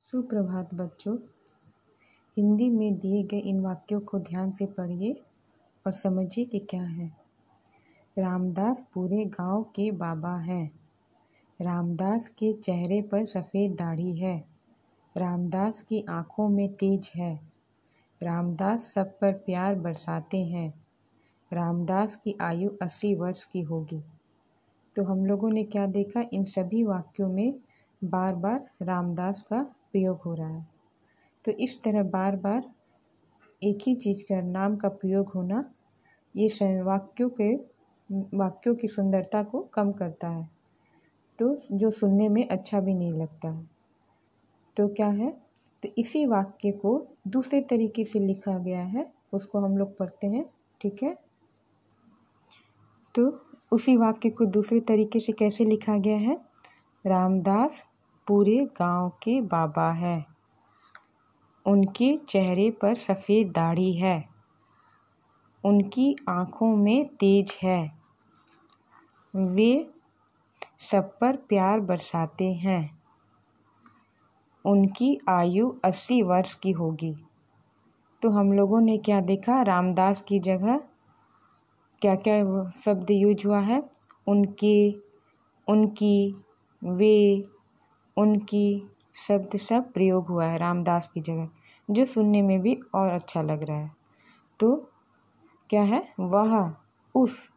सुप्रभात बच्चों। हिंदी में दिए गए इन वाक्यों को ध्यान से पढ़िए और समझिए कि क्या है। रामदास पूरे गांव के बाबा हैं। रामदास के चेहरे पर सफ़ेद दाढ़ी है। रामदास की आँखों में तेज है। रामदास सब पर प्यार बरसाते हैं। रामदास की आयु 80 वर्ष की होगी। तो हम लोगों ने क्या देखा, इन सभी वाक्यों में बार बार रामदास का प्रयोग हो रहा है। तो इस तरह बार बार एक ही चीज़ का नाम का प्रयोग होना ये वाक्यों की सुंदरता को कम करता है, तो जो सुनने में अच्छा भी नहीं लगता है। तो क्या है, तो इसी वाक्य को दूसरे तरीके से लिखा गया है, उसको हम लोग पढ़ते हैं। ठीक है, तो उसी वाक्य को दूसरे तरीके से कैसे लिखा गया है। रामदास पूरे गांव के बाबा हैं। उनके चेहरे पर सफ़ेद दाढ़ी है। उनकी आँखों में तेज है। वे सब पर प्यार बरसाते हैं। उनकी आयु 80 वर्ष की होगी। तो हम लोगों ने क्या देखा, रामदास की जगह क्या क्या शब्द यूज हुआ है। उनके, उनकी, वे, उनकी शब्द सब प्रयोग हुआ है रामदास की जगह, जो सुनने में भी और अच्छा लग रहा है। तो क्या है, वह, उस,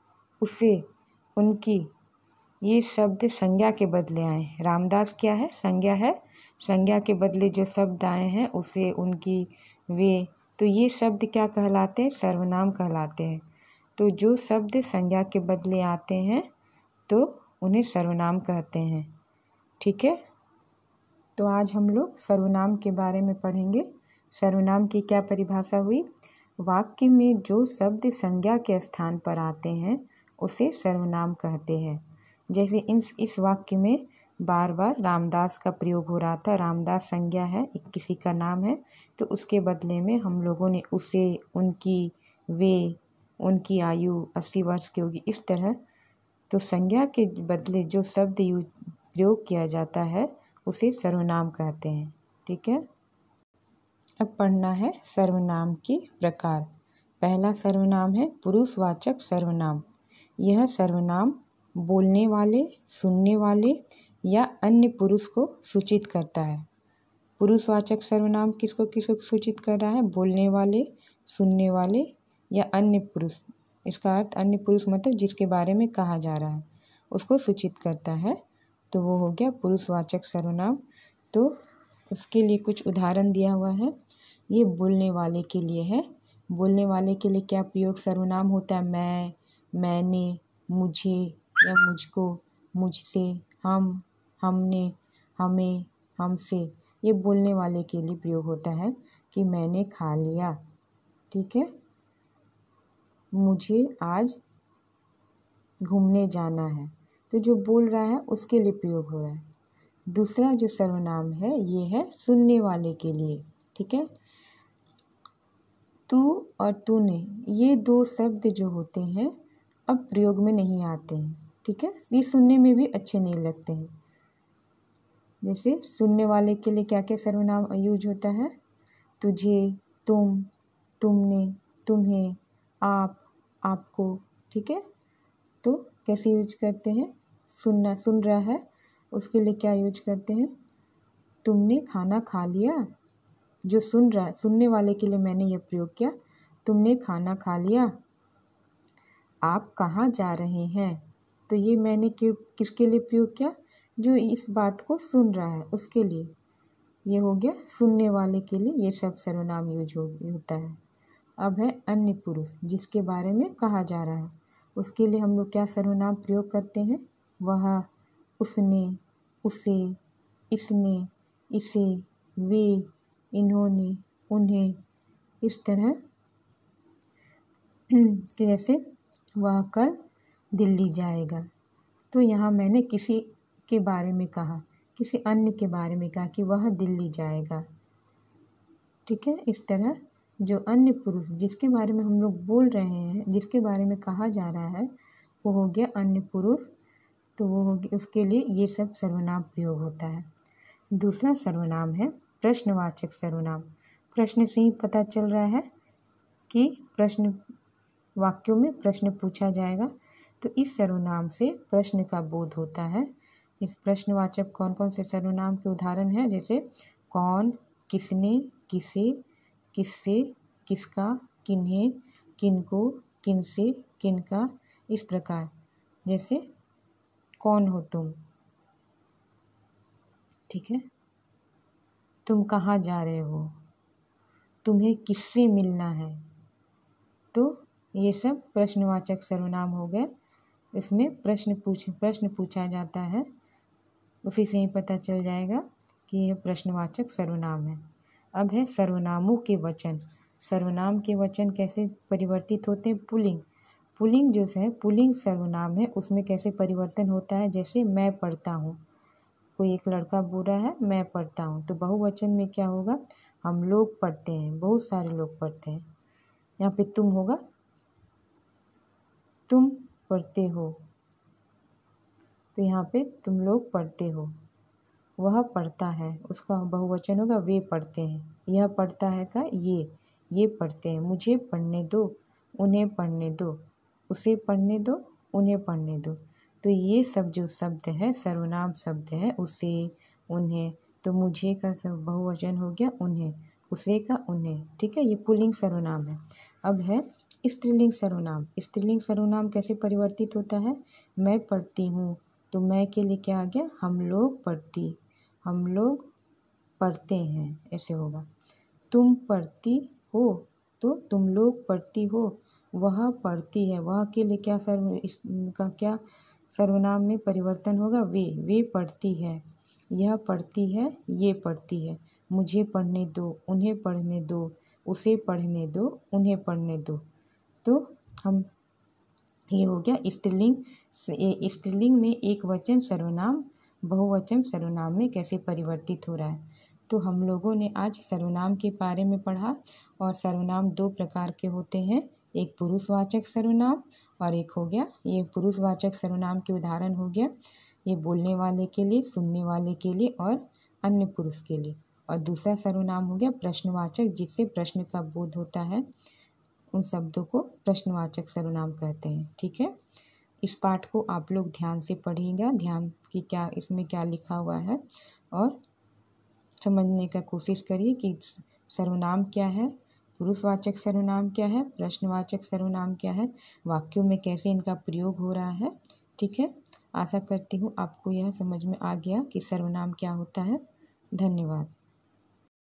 उसे, उनकी, ये शब्द संज्ञा के बदले आए। रामदास क्या है, संज्ञा है। संज्ञा के बदले जो शब्द आए हैं, उसे, उनकी, वे, तो ये शब्द क्या कहलाते हैं, सर्वनाम कहलाते हैं। तो जो शब्द संज्ञा के बदले आते हैं तो उन्हें सर्वनाम कहते हैं। ठीक है, तो आज हम लोग सर्वनाम के बारे में पढ़ेंगे। सर्वनाम की क्या परिभाषा हुई। वाक्य में जो शब्द संज्ञा के स्थान पर आते हैं उसे सर्वनाम कहते हैं। जैसे इस वाक्य में बार बार रामदास का प्रयोग हो रहा था। रामदास संज्ञा है, किसी का नाम है, तो उसके बदले में हम लोगों ने उसे, उनकी, वे, उनकी आयु 80 वर्ष की होगी, इस तरह। तो संज्ञा के बदले जो शब्द प्रयोग किया जाता है उसे सर्वनाम कहते हैं। ठीक है, अब पढ़ना है सर्वनाम के प्रकार। पहला सर्वनाम है पुरुषवाचक सर्वनाम। यह सर्वनाम बोलने वाले, सुनने वाले या अन्य पुरुष को सूचित करता है। पुरुषवाचक सर्वनाम किसको किसको सूचित कर रहा है, बोलने वाले, सुनने वाले या अन्य पुरुष। इसका अर्थ अन्य पुरुष मतलब जिसके बारे में कहा जा रहा है उसको सूचित करता है, तो वो हो गया पुरुषवाचक सर्वनाम। तो उसके लिए कुछ उदाहरण दिया हुआ है। ये बोलने वाले के लिए है। बोलने वाले के लिए क्या प्रयोग सर्वनाम होता है, मैं, मैंने, मुझे या मुझको, मुझसे, हम, हमने, हमें, हमसे। ये बोलने वाले के लिए प्रयोग होता है कि मैंने खा लिया। ठीक है, मुझे आज घूमने जाना है, तो जो बोल रहा है उसके लिए प्रयोग हो रहा है। दूसरा जो सर्वनाम है ये है सुनने वाले के लिए। ठीक है, तू और तूने, ये दो शब्द जो होते हैं अब प्रयोग में नहीं आते हैं। ठीक है, ये सुनने में भी अच्छे नहीं लगते हैं। जैसे सुनने वाले के लिए क्या क्या सर्वनाम यूज होता है, तुझे, तुम, तुमने, तुम्हें, आप, आपको। ठीक है, तो कैसे यूज करते हैं, सुनना, सुन रहा है उसके लिए क्या यूज करते हैं, तुमने खाना खा लिया। जो सुन रहा है, सुनने वाले के लिए मैंने यह प्रयोग किया, तुमने खाना खा लिया। आप कहाँ जा रहे हैं, तो ये मैंने किसके लिए प्रयोग किया, जो इस बात को सुन रहा है उसके लिए। ये हो गया सुनने वाले के लिए, ये सब सर्वनाम यूज होता है। अब है अन्य पुरुष, जिसके बारे में कहा जा रहा है, उसके लिए हम लोग क्या सर्वनाम प्रयोग करते हैं, वह, उसने, उसे, इसने, इसे, वे, इन्होंने, उन्हें, इस तरह। जैसे वह कल दिल्ली जाएगा, तो यहाँ मैंने किसी के बारे में कहा, किसी अन्य के बारे में कहा कि वह दिल्ली जाएगा। ठीक है, इस तरह जो अन्य पुरुष जिसके बारे में हम लोग बोल रहे हैं, जिसके बारे में कहा जा रहा है, वो हो गया अन्य पुरुष। तो वो हो गया, उसके लिए ये सब सर्वनाम प्रयोग होता है। दूसरा सर्वनाम है प्रश्नवाचक सर्वनाम। प्रश्न से ही पता चल रहा है कि प्रश्न वाक्यों में प्रश्न पूछा जाएगा, तो इस सर्वनाम से प्रश्न का बोध होता है। इस प्रश्नवाचक कौन कौन से सर्वनाम के उदाहरण हैं, जैसे कौन, किसने, किसे, किससे, किसका, किन्हें, किनको, किनसे, किनका, इस प्रकार। जैसे कौन हो तुम, ठीक है, तुम कहाँ जा रहे हो, तुम्हें किससे मिलना है। तो ये सब प्रश्नवाचक सर्वनाम हो गए। इसमें प्रश्न पूछा जाता है, उसी से ही पता चल जाएगा कि यह प्रश्नवाचक सर्वनाम है। अब है सर्वनामों के वचन। सर्वनाम के वचन कैसे परिवर्तित होते हैं? पुल्लिंग जो है पुल्लिंग सर्वनाम है, उसमें कैसे परिवर्तन होता है? जैसे मैं पढ़ता हूँ, कोई एक लड़का बोल रहा है मैं पढ़ता हूँ, तो बहुवचन में क्या होगा? हम लोग पढ़ते हैं, बहुत सारे लोग पढ़ते हैं। यहाँ पे तुम होगा, तुम पढ़ते हो, तो यहाँ पे तुम लोग पढ़ते हो। वह पढ़ता है, उसका बहुवचन होगा वे पढ़ते हैं। यह पढ़ता है का ये पढ़ते हैं। मुझे पढ़ने दो, उन्हें पढ़ने दो, उसे पढ़ने दो, उन्हें पढ़ने दो। तो ये सब जो शब्द है सर्वनाम शब्द है, उसे, उन्हें। तो मुझे का सब बहुवचन हो गया उन्हें, उसे का उन्हें, ठीक है। ये पुल्लिंग सर्वनाम है। अब है स्त्रीलिंग सर्वनाम। स्त्रीलिंग सर्वनाम कैसे परिवर्तित होता है? मैं पढ़ती हूँ, तो मैं के लिए क्या आ गया? हम लोग पढ़ते हैं, ऐसे होगा। तुम पढ़ती हो, तो तुम लोग पढ़ती हो। वह पढ़ती है, वह के लिए क्या इसका क्या सर्वनाम में परिवर्तन होगा? वे पढ़ती है। यह पढ़ती है, ये पढ़ती है। मुझे पढ़ने दो, उन्हें पढ़ने दो, उसे पढ़ने दो, उन्हें पढ़ने दो। तो हम ये हो गया स्त्रीलिंग। स्त्रीलिंग में एक वचन सर्वनाम बहुवचन सर्वनाम में कैसे परिवर्तित हो रहा है। तो हम लोगों ने आज सर्वनाम के बारे में पढ़ा। और सर्वनाम दो प्रकार के होते हैं, एक पुरुषवाचक सर्वनाम और एक हो गया, ये पुरुषवाचक सर्वनाम के उदाहरण हो गया, ये बोलने वाले के लिए, सुनने वाले के लिए और अन्य पुरुष के लिए। और दूसरा सर्वनाम हो गया प्रश्नवाचक, जिससे प्रश्न का बोध होता है। उन शब्दों को प्रश्नवाचक सर्वनाम कहते हैं, ठीक है। इस पाठ को आप लोग ध्यान से पढ़िएगा, ध्यान कि क्या इसमें क्या लिखा हुआ है, और समझने का कोशिश करिए कि सर्वनाम क्या है, पुरुषवाचक सर्वनाम क्या है, प्रश्नवाचक सर्वनाम क्या है, वाक्यों में कैसे इनका प्रयोग हो रहा है, ठीक है। आशा करती हूँ आपको यह समझ में आ गया कि सर्वनाम क्या होता है। धन्यवाद।